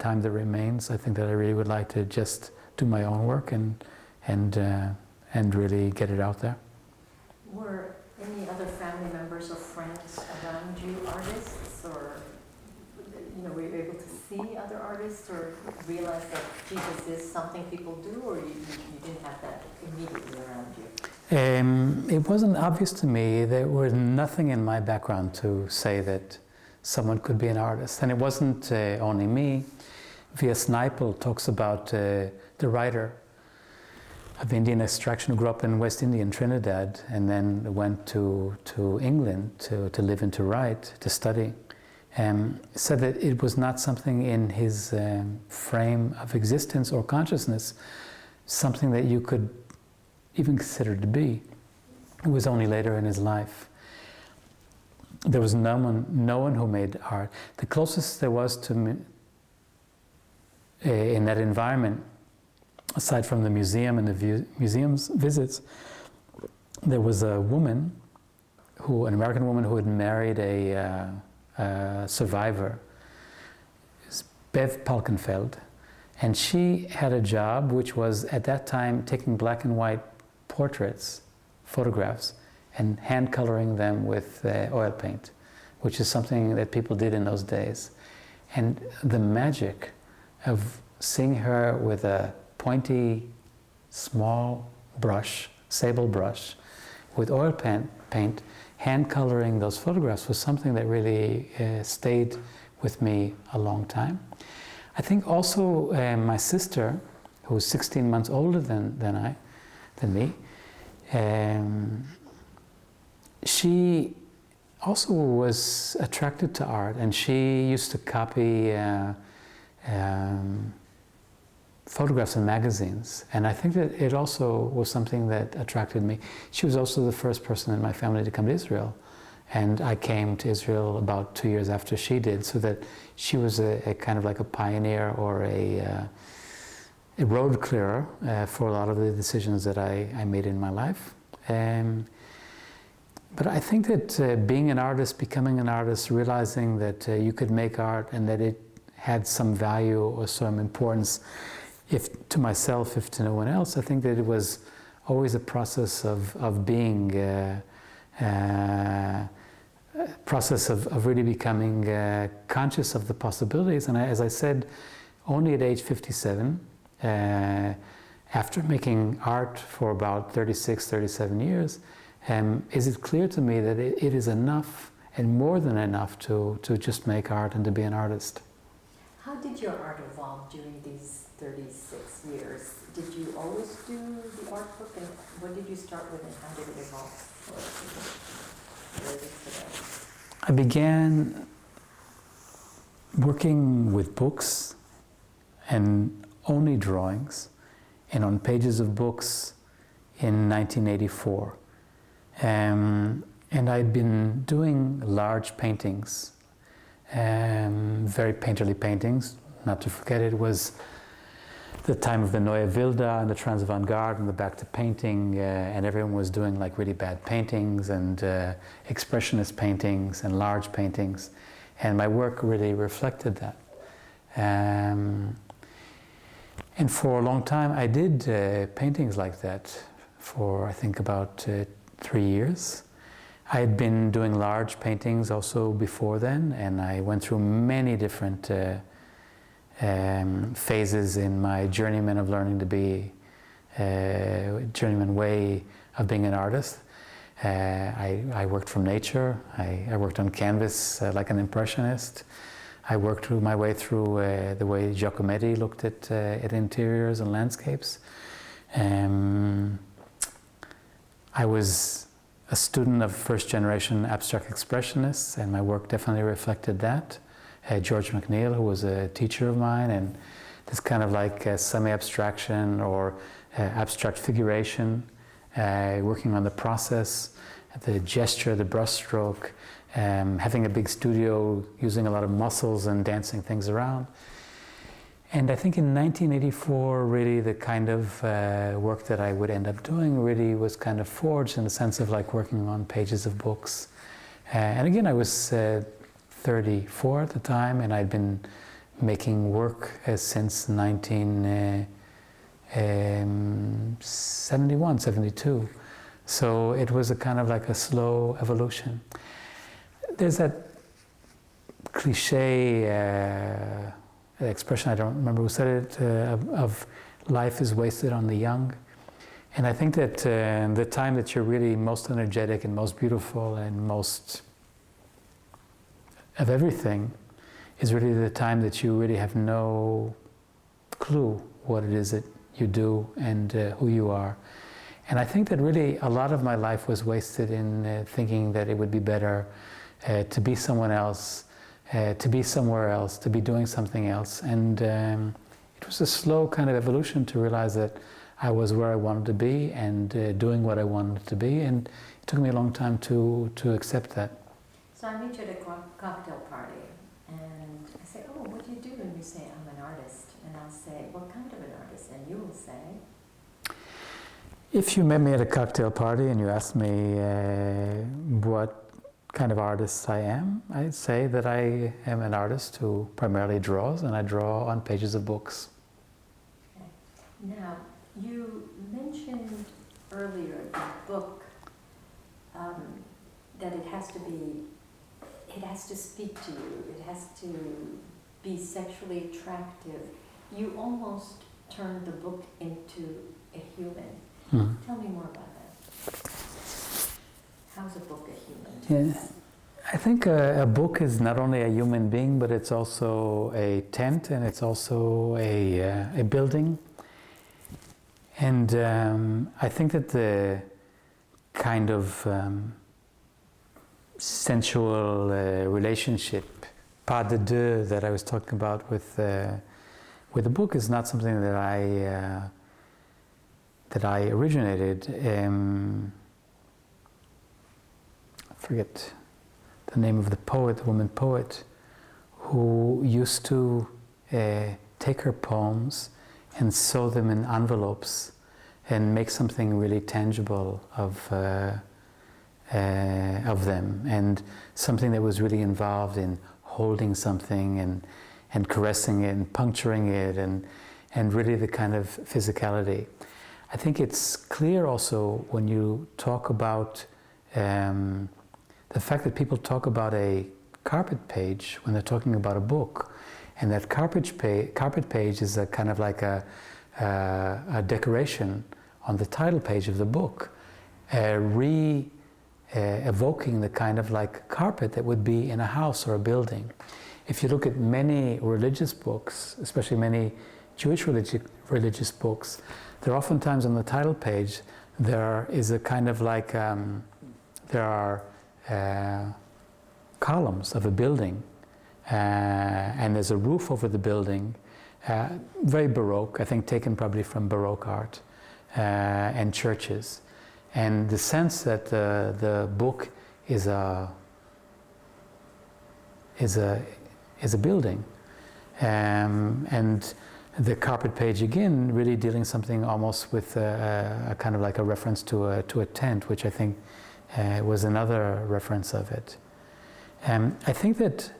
time that remains, I think that I really would like to just do my own work and really get it out there. Were any other family members or friends around you artists, or were you able to see other artists or realize that Jesus is something people do, or you didn't have that immediately around you? It wasn't obvious to me. There was nothing in my background to say that someone could be an artist, and it wasn't only me. V.S. Naipaul talks about the writer of Indian extraction who grew up in West India in Trinidad and then went to England to live and to write, to study. Said that it was not something in his frame of existence or consciousness, something that you could even consider to be. It was only later in his life. There was no one who made art. The closest there was to me in that environment, aside from the museum and the museum's visits, there was a woman, an American woman who had married a survivor, Bev Palkenfeld, and she had a job which was at that time taking black and white portraits, photographs, and hand coloring them with oil paint, which is something that people did in those days. And the magic of seeing her with a pointy, small brush, sable brush, with oil paint, hand coloring those photographs was something that really stayed with me a long time. I think also my sister, who was 16 months older than me, she also was attracted to art, and she used to copy photographs in magazines, and I think that it also was something that attracted me. She was also the first person in my family to come to Israel, and I came to Israel about 2 years after she did, so that she was a kind of like a pioneer or a road clearer for a lot of the decisions that I made in my life. But I think that being an artist, becoming an artist, realizing that you could make art and that it had some value or some importance, if to myself, if to no one else, I think that it was always a process of being, process of really becoming conscious of the possibilities. And as I said, only at age 57, after making art for about 36, 37 years, is it clear to me that it is enough and more than enough to just make art and to be an artist. How did your art evolve during these 36 years? Did you always do the art book, and what did you start with, and how did it evolve? I began working with books and only drawings and on pages of books in 1984. And I'd been doing large paintings, very painterly paintings. Not to forget, it was the time of the Neue Wilde and the Trans-Avant-Garde and the Back to Painting, and everyone was doing like really bad paintings and expressionist paintings and large paintings, and my work really reflected that. And for a long time I did paintings like that for I think about 3 years. I had been doing large paintings also before then, and I went through many different phases in my journeyman of learning to be journeyman way of being an artist. I worked from nature. I worked on canvas like an impressionist. I worked my way through the way Giacometti looked at interiors and landscapes. I was a student of first-generation abstract expressionists, and my work definitely reflected that. George McNeil, who was a teacher of mine, and this kind of like semi-abstraction or abstract figuration, working on the process, the gesture, the brushstroke, having a big studio, using a lot of muscles and dancing things around. And I think in 1984, really the kind of work that I would end up doing really was kind of forged in the sense of like working on pages of books. And again, I was 34 at the time, and I'd been making work since 1971, 72. So it was a kind of like a slow evolution. There's that cliche expression, I don't remember who said it, of life is wasted on the young. And I think that the time that you're really most energetic and most beautiful and most of everything is really the time that you really have no clue what it is that you do and who you are. And I think that really a lot of my life was wasted in thinking that it would be better to be someone else, to be somewhere else, to be doing something else. And it was a slow kind of evolution to realize that I was where I wanted to be and doing what I wanted to be. And it took me a long time to accept that. So I meet you at a cocktail party and I say, oh, what do you do? And you say, I'm an artist. And I'll say, what kind of an artist? And you will say, if you met me at a cocktail party and you asked me what kind of artist I am, I'd say that I am an artist who primarily draws, and I draw on pages of books. Okay. Now, you mentioned earlier the book, that it has to speak to you, it has to be sexually attractive. You almost turned the book into a human. Mm. Tell me more about that. How's a book a human? Yeah. I think a book is not only a human being, but it's also a tent, and it's also a building. And I think that the kind of sensual relationship, pas de deux, that I was talking about with the book is not something that I originated. I forget the name of the poet, the woman poet, who used to take her poems and sew them in envelopes and make something really tangible of them, and something that was really involved in holding something and caressing it and puncturing it and really the kind of physicality. I think it's clear also when you talk about the fact that people talk about a carpet page when they're talking about a book, and that carpet page is a kind of like a decoration on the title page of the book, evoking the kind of like carpet that would be in a house or a building. If you look at many religious books, especially many Jewish religious books, there are oftentimes on the title page there is a kind of like there are columns of a building, and there's a roof over the building, very Baroque, I think taken probably from Baroque art and churches. And the sense that the book is a building, and the carpet page again really dealing something almost with a kind of like a reference to a tent, which I think was another reference of it. I think that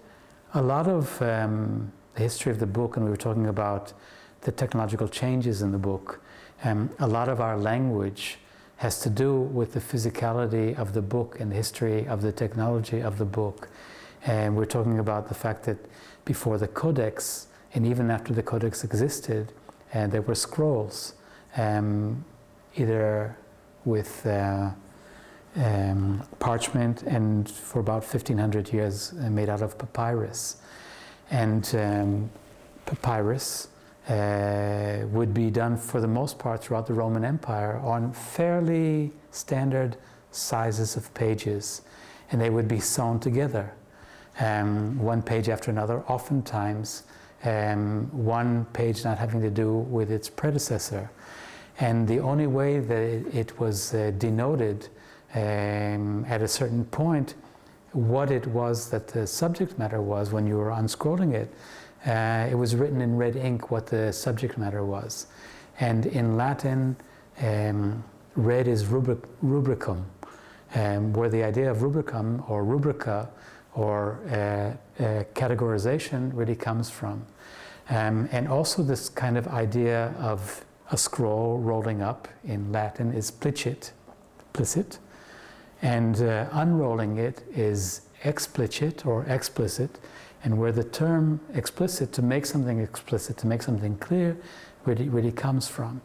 a lot of the history of the book, and we were talking about the technological changes in the book, a lot of our language has to do with the physicality of the book and the history of the technology of the book. And we're talking about the fact that before the codex, and even after the codex existed, there were scrolls, either with parchment, and for about 1500 years made out of papyrus. And papyrus would be done for the most part throughout the Roman Empire on fairly standard sizes of pages, and they would be sewn together, one page after another, oftentimes one page not having to do with its predecessor. And the only way that it was denoted at a certain point what it was that the subject matter was when you were unscrolling it. It was written in red ink what the subject matter was. And in Latin, red is rubricum, where the idea of rubricum or rubrica or categorization really comes from. And also this kind of idea of a scroll rolling up in Latin is plicit, and unrolling it is explicit or explicit, and where the term explicit, to make something explicit, to make something clear, really comes from.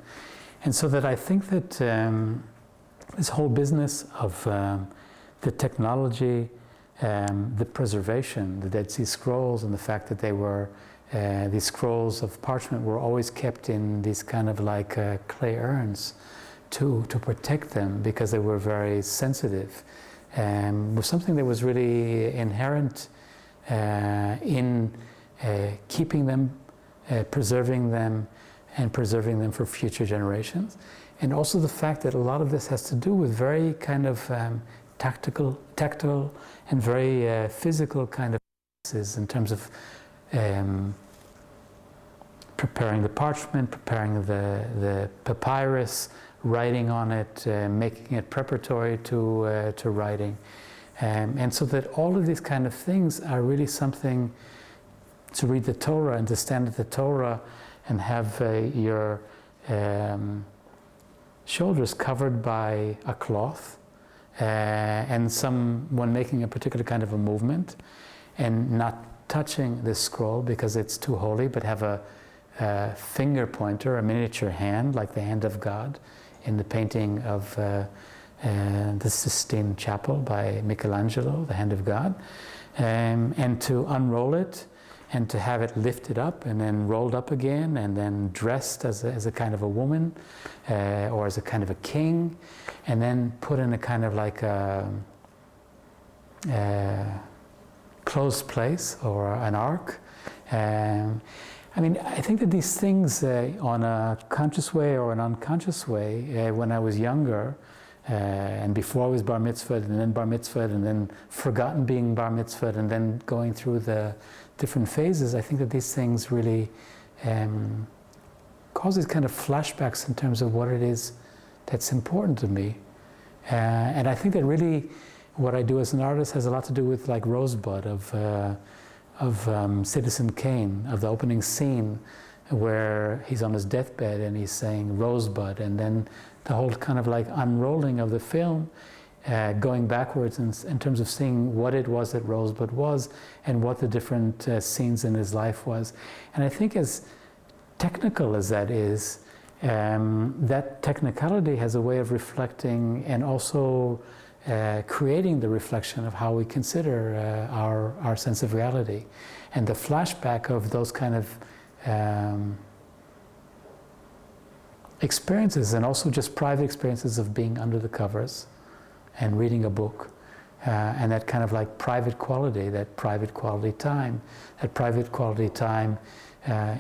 And so that I think that this whole business of the technology, the preservation, the Dead Sea Scrolls, and the fact that they were, these scrolls of parchment were always kept in these kind of like clay urns to protect them because they were very sensitive, was something that was really inherent in keeping them, preserving them, and preserving them for future generations. And also the fact that a lot of this has to do with very kind of tactile and very physical kind of in terms of preparing the parchment, preparing the papyrus, writing on it, making it preparatory to writing. And so that all of these kind of things are really something to read the Torah and to stand at the Torah and have your shoulders covered by a cloth and someone making a particular kind of a movement and not touching this scroll because it's too holy, but have a finger pointer, a miniature hand like the hand of God in the painting of the Sistine Chapel by Michelangelo, the hand of God, and to unroll it and to have it lifted up and then rolled up again and then dressed as a kind of a woman or as a kind of a king, and then put in a kind of like a closed place or an ark. I mean, I think that these things on a conscious way or an unconscious way, when I was younger, and before I was bar mitzvahed and then bar mitzvahed and then forgotten being bar mitzvahed and then going through the different phases, I think that these things really cause these kind of flashbacks in terms of what it is that's important to me. And I think that really what I do as an artist has a lot to do with like Rosebud of Citizen Kane, of the opening scene where he's on his deathbed and he's saying Rosebud, and then the whole kind of like unrolling of the film, going backwards in terms of seeing what it was that Rosebud was and what the different scenes in his life was. And I think as technical as that is, that technicality has a way of reflecting and also creating the reflection of how we consider our sense of reality. And the flashback of those kind of experiences, and also just private experiences of being under the covers and reading a book, and that kind of like private quality time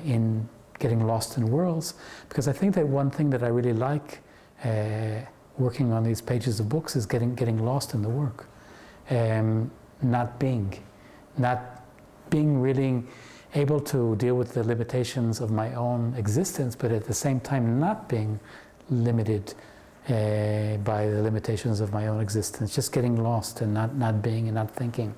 in getting lost in worlds. Because I think that one thing that I really like working on these pages of books is getting lost in the work, not being really able to deal with the limitations of my own existence, but at the same time not being limited by the limitations of my own existence, just getting lost and not being and not thinking.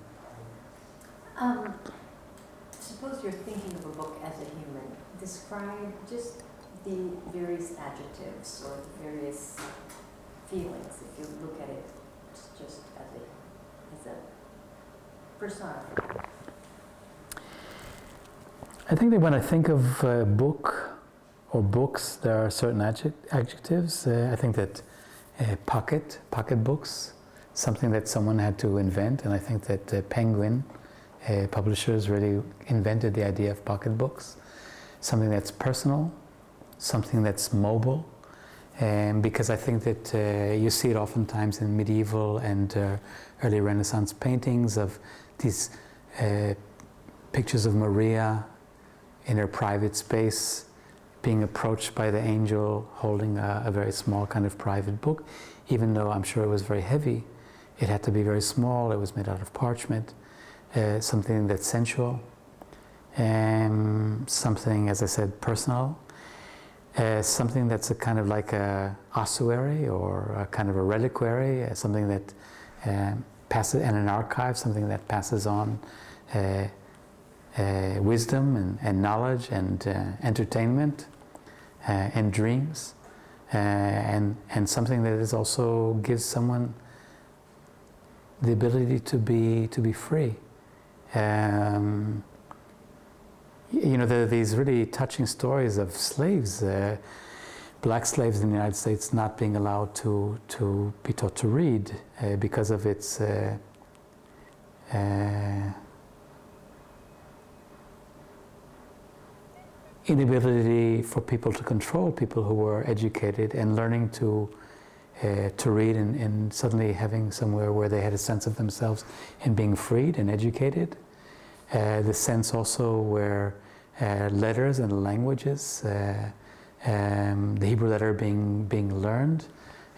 Suppose you're thinking of a book as a human. Describe just the various adjectives or the various feelings, if you look at it just as a persona. I think that when I think of a book or books, there are certain adjectives. I think that pocket books, something that someone had to invent, and I think that Penguin publishers really invented the idea of pocket books. Something that's personal, something that's mobile, because I think that you see it oftentimes in medieval and early Renaissance paintings of these pictures of Maria in her private space, being approached by the angel, holding a very small kind of private book. Even though I'm sure it was very heavy, it had to be very small, it was made out of parchment, something that's sensual, something, as I said, personal, something that's a kind of like a ossuary or a kind of a reliquary, something that passes, and an archive, something that passes on wisdom and knowledge and entertainment and dreams, and something that is also gives someone the ability to be free. You know, there are these really touching stories of slaves, black slaves in the United States not being allowed to be taught to read because of its inability for people to control people who were educated and learning to read and suddenly having somewhere where they had a sense of themselves and being freed and educated. The sense also where letters and languages, the Hebrew letter being learned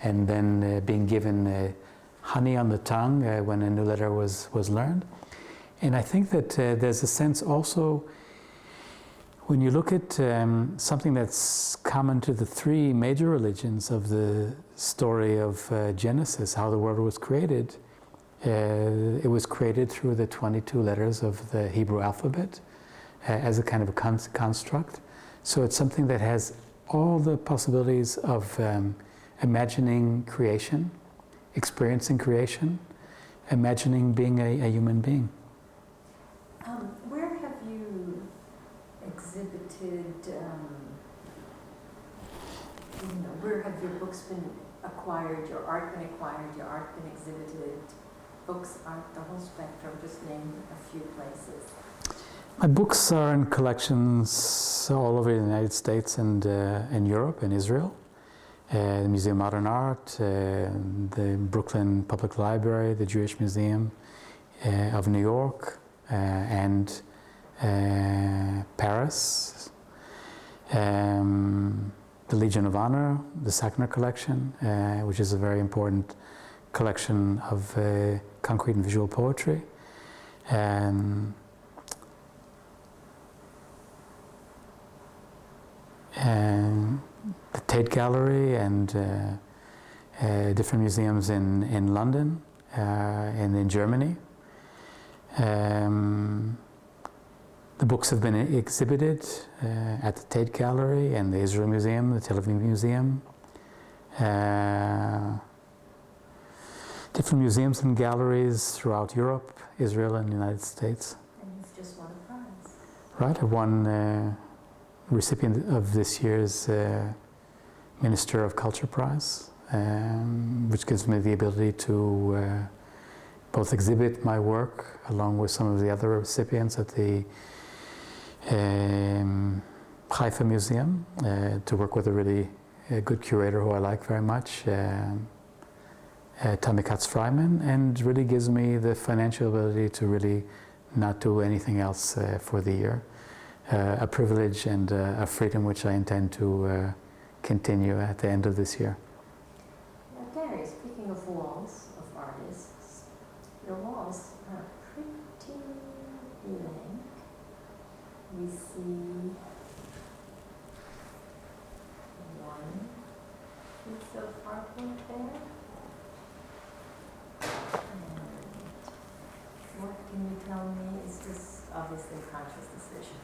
and then being given honey on the tongue when a new letter was learned. And I think that there's a sense also, when you look at something that's common to the three major religions of the story of Genesis, how the world was created, it was created through the 22 letters of the Hebrew alphabet as a kind of a construct. So it's something that has all the possibilities of imagining creation, experiencing creation, imagining being a human being. Where have you exhibited, where have your books been acquired, your art been acquired, your art been exhibited? Books, art, the whole spectrum, just name a few places. My books are in collections all over the United States and Europe and Israel. The Museum of Modern Art, the Brooklyn Public Library, the Jewish Museum of New York, and Paris, the Legion of Honor, the Sackner Collection, which is a very important collection of concrete and visual poetry. And the Tate Gallery and different museums in London and in Germany. The books have been exhibited at the Tate Gallery and the Israel Museum, the Tel Aviv Museum. Different museums and galleries throughout Europe, Israel, and the United States. And you've just won a prize. Right, I won recipient of this year's Minister of Culture Prize, which gives me the ability to both exhibit my work along with some of the other recipients at the Haifa Museum, to work with a really good curator who I like very much, Tammy Katz-Freiman, and really gives me the financial ability to really not do anything else for the year. A privilege and a freedom which I intend to continue at the end of this year. Now, Gary, speaking of walls of artists, your walls are pretty blank. We see one piece of artwork there. And what can you tell me? Is this obviously a conscious decision?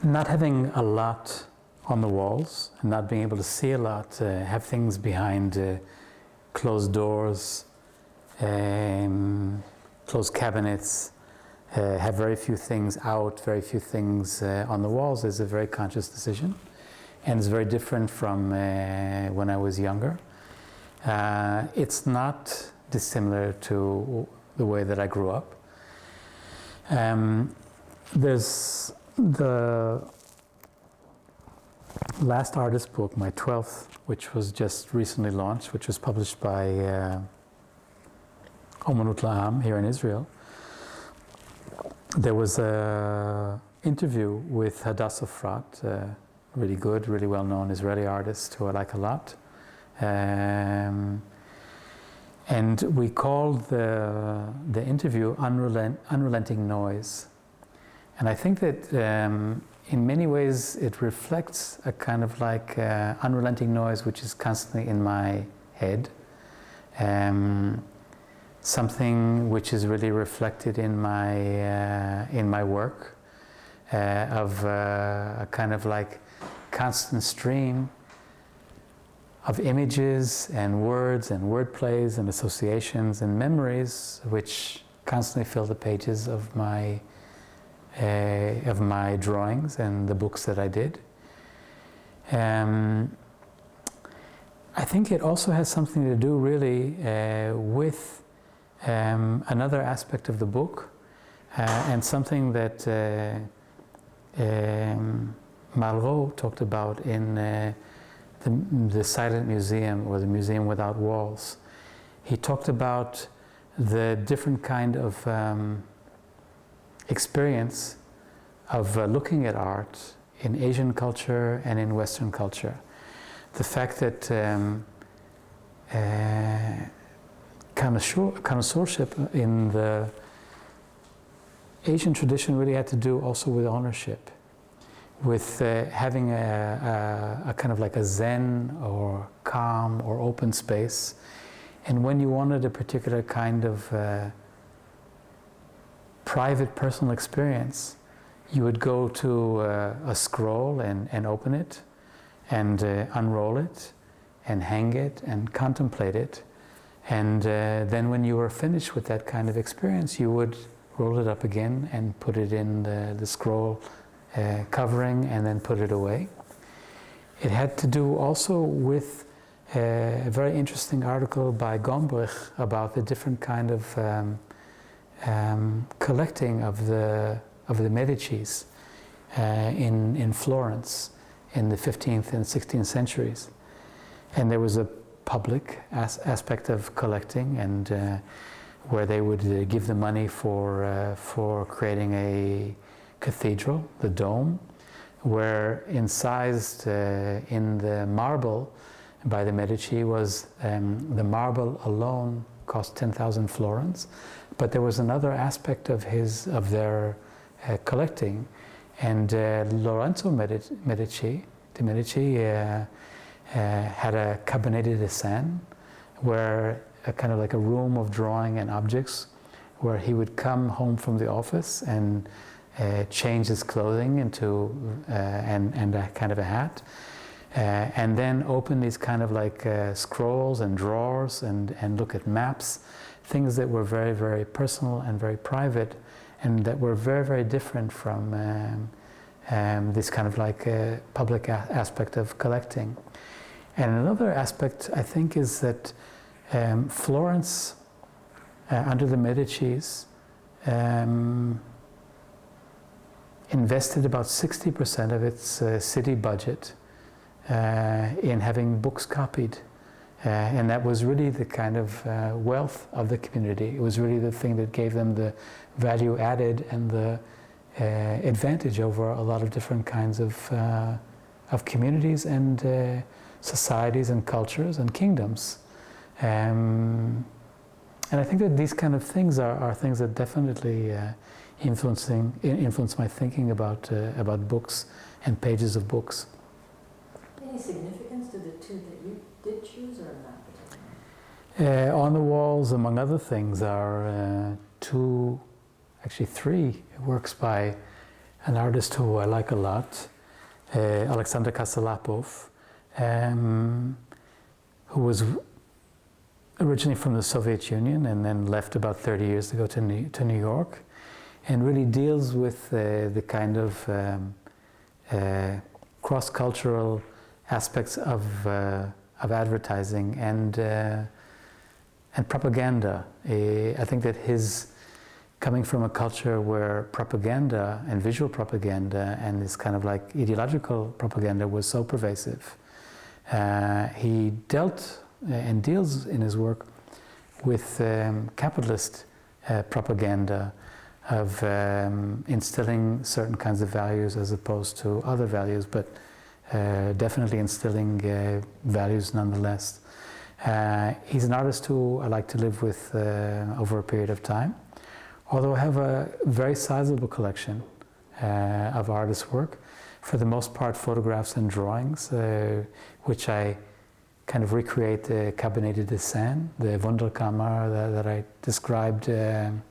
Not having a lot on the walls, and not being able to see a lot, have things behind closed doors, closed cabinets, have very few things out, very few things on the walls is a very conscious decision, and it's very different from when I was younger. It's not dissimilar to the way that I grew up. There's the last artist book, my 12th, which was just recently launched, which was published by Omanut La'am here in Israel. There was an interview with Hadassah Frat, really good, really well-known Israeli artist who I like a lot. And we called the interview Unrelenting Noise. And I think that in many ways it reflects a kind of like unrelenting noise which is constantly in my head. Something which is really reflected in my work, of a kind of like constant stream of images and words and word plays and associations and memories which constantly fill the pages of my drawings and the books that I did. I think it also has something to do really with another aspect of the book, and something that Malraux talked about in the Silent Museum, or the Museum Without Walls. He talked about the different kind of experience of looking at art in Asian culture and in Western culture. The fact that connoisseurship in the Asian tradition really had to do also with ownership, with having a kind of like a zen or calm or open space. And when you wanted a particular kind of private personal experience, you would go to a scroll and open it and unroll it and hang it and contemplate it. And then when you were finished with that kind of experience, you would roll it up again and put it in the scroll covering and then put it away. It had to do also with a very interesting article by Gombrich about the different kind of collecting of the Medicis in Florence in the 15th and 16th centuries. And there was a public aspect of collecting, and where they would give the money for creating a cathedral, the dome, where incised in the marble by the Medici was the marble alone cost 10,000 florins, but there was another aspect of their collecting, and Lorenzo Medici had a cabinet de scène, where a kind of like a room of drawing and objects, where he would come home from the office and change his clothing into and a kind of a hat, and then open these kind of like scrolls and drawers and look at maps, things that were very, very personal and very private, and that were very, very different from this kind of like public aspect of collecting. And another aspect, I think, is that Florence, under the Medicis, invested about 60% of its city budget in having books copied. And that was really the kind of wealth of the community. It was really the thing that gave them the value added and the advantage over a lot of different kinds of communities and societies and cultures and kingdoms. And I think that these kind of things are things that definitely influence my thinking about books and pages of books. Any significance to the two that you did choose, or not particularly? On the walls, among other things, are three works by an artist who I like a lot, Alexander Kostolapov, who was originally from the Soviet Union and then left about 30 years ago to New York, and really deals with the kind of cross-cultural aspects of advertising and propaganda. I think that his coming from a culture where propaganda and visual propaganda and this kind of like ideological propaganda was so pervasive, he dealt and deals in his work with capitalist propaganda of instilling certain kinds of values as opposed to other values, but definitely instilling values nonetheless. He's an artist who I like to live with over a period of time, although I have a very sizable collection of artist work, for the most part photographs and drawings, which I kind of recreate the Cabinet de Seine, the Wunderkammer that I described of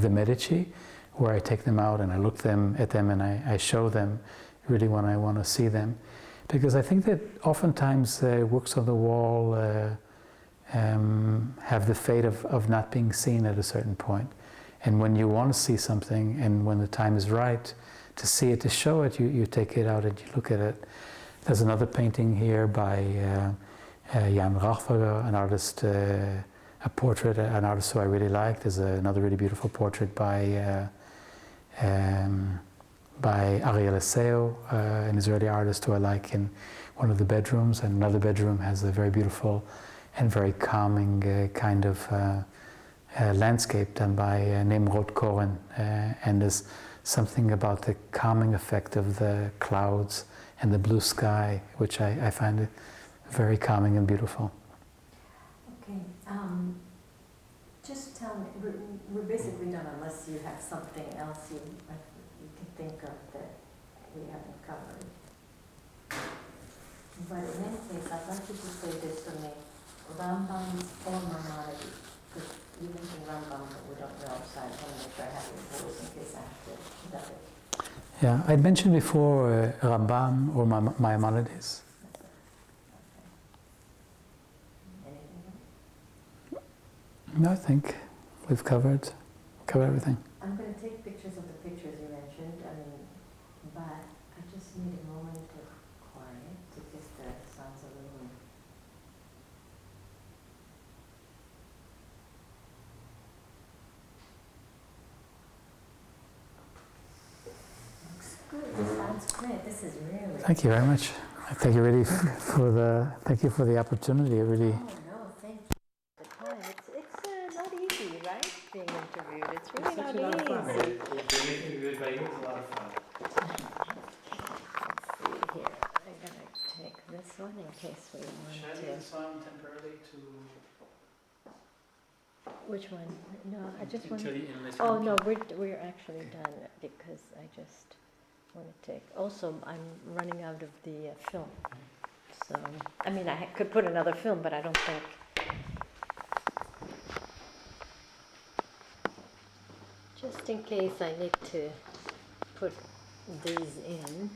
the Medici, where I take them out and I look at them and I show them really when I want to see them. Because I think that oftentimes works on the wall have the fate of not being seen at a certain point. And when you want to see something and when the time is right to see it, to show it, you take it out and you look at it. There's another painting here by Jan Rachberger, an artist, a portrait, an artist who I really like. There's another really beautiful portrait by Ariel Esseo, an Israeli artist who I like, in one of the bedrooms. And another bedroom has a very beautiful and very calming kind of landscape done by Nimrod Koren. And there's something about the calming effect of the clouds and the blue sky, which I find it very calming and beautiful. Okay, just tell me, we're basically done unless you have something else you can think of that we haven't covered. But in any case, I'd like you to say this for me, Rambam's or Maimonides, because you mentioned Rambam, but we don't know, so I want to make sure I have your rules in case I have to dub it. Yeah, I'd mentioned before Rambam or Maimonides. No, I think we've covered everything. I'm going to take pictures of the pictures you mentioned, but I just need a moment of quiet to get the sounds of the room. Looks good. Sounds great. This is really. Thank you very much. Thank you really for the opportunity. It really. Oh no, thank you. The time. It's not easy, right? Being interviewed. It's really not easy. It was a lot of fun. Let's see here. I'm gonna take this one in case we want to. This one temporarily to. Which one? No, I just want. Until the inlet. Oh no, we're actually done because I just want to take. Also, I'm running out of the film. So I mean, I could put another film, but I don't think. Just in case I need to put these in.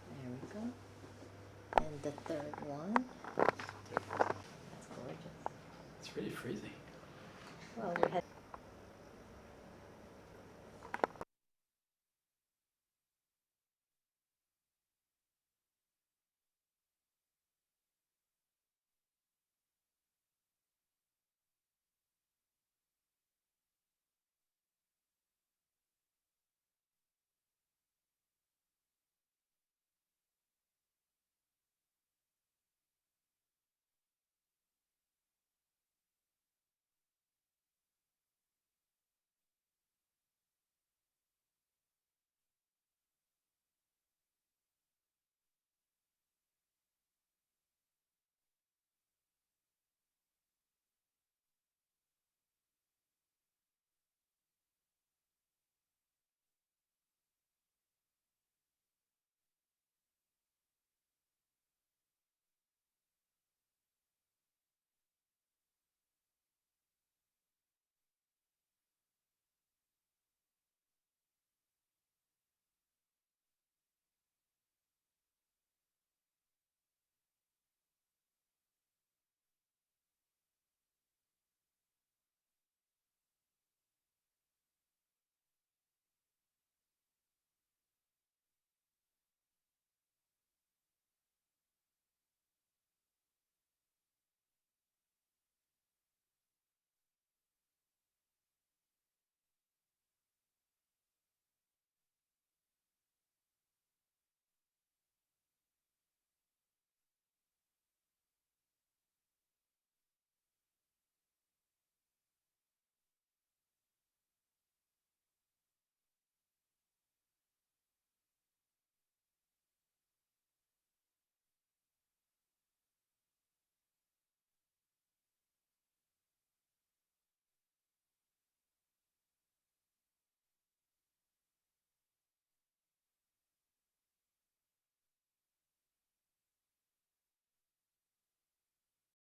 There we go. And the third one. That's gorgeous. It's really freezing. Well, we had